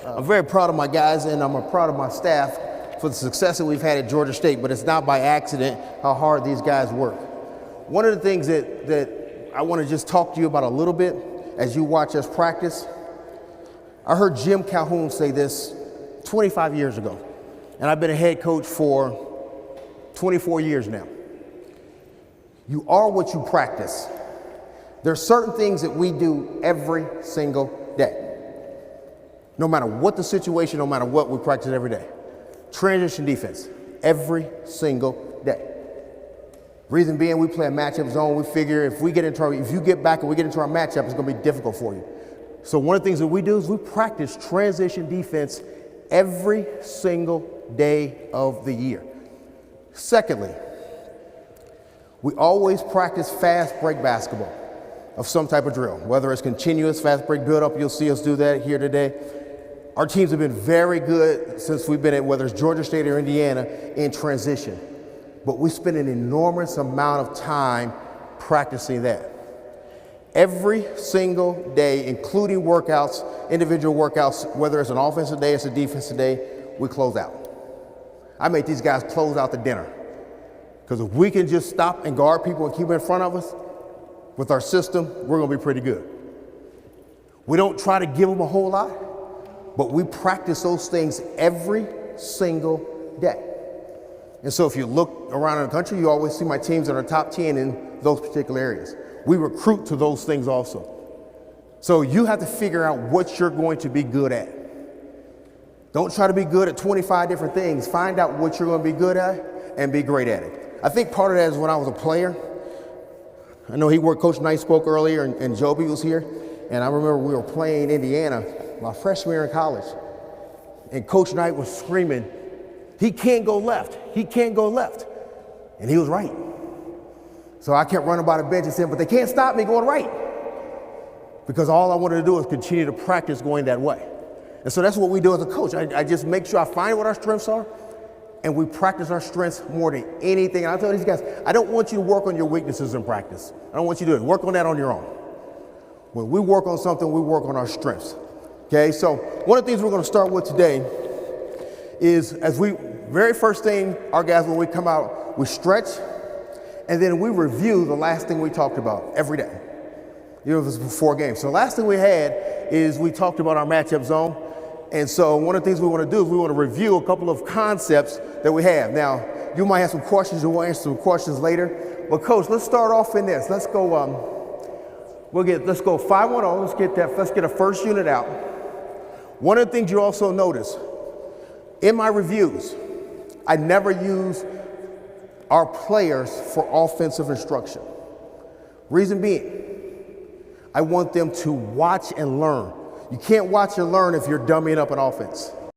I'm very proud of my guys, and I'm proud of my staff for the success that we've had at Georgia State, but it's not by accident how hard these guys work. One of the things that I want to just talk to you about a little bit as you watch us practice, I heard Jim Calhoun say this 25 years ago, and I've been a head coach for 24 years now. You are what you practice. There are certain things that we do every single day. No matter what the situation, no matter what, we practice every day. Transition defense, every single day. Reason being, we play a matchup zone. We figure if you get back and we get into our matchup, it's going to be difficult for you. So one of the things that we do is we practice transition defense every single day of the year. Secondly, we always practice fast break basketball of some type of drill, whether it's continuous fast break build up. You'll see us do that here today. Our teams have been very good since we've been at, whether it's Georgia State or Indiana, in transition. But we spend an enormous amount of time practicing that. Every single day, including workouts, individual workouts, whether it's an offensive day, it's a defensive day, we close out. I make these guys close out the dinner. Because if we can just stop and guard people and keep them in front of us, with our system, we're going to be pretty good. We don't try to give them a whole lot, but we practice those things every single day. And so if you look around the country, you always see my teams that are top 10 in those particular areas. We recruit to those things also. So you have to figure out what you're going to be good at. Don't try to be good at 25 different things. Find out what you're going to be good at and be great at it. I think part of that is when I was a player. I know Coach Knight spoke earlier, and Joby was here. And I remember we were playing Indiana my freshman year in college. And Coach Knight was screaming, he can't go left. He can't go left. And he was right. So I kept running by the bench and saying, but they can't stop me going right. Because all I wanted to do was continue to practice going that way. And so that's what we do as a coach. I just make sure I find what our strengths are, and we practice our strengths more than anything. And I tell these guys, I don't want you to work on your weaknesses in practice. I don't want you to do it. Work on that on your own. When we work on something, we work on our strengths. Okay, so one of the things we're going to start with today is, very first thing, our guys, when we come out, we stretch, and then we review the last thing we talked about every day. You know, it was before games. So the last thing we had is we talked about our matchup zone. And so one of the things we want to do is we want to review a couple of concepts that we have. Now, you might have some questions, and we'll answer some questions later. But Coach, let's start off in this. Let's go 5-1-0. Let's get a first unit out. One of the things you also notice, in my reviews, I never use our players for offensive instruction. Reason being, I want them to watch and learn. You can't watch and learn if you're dummying up an offense.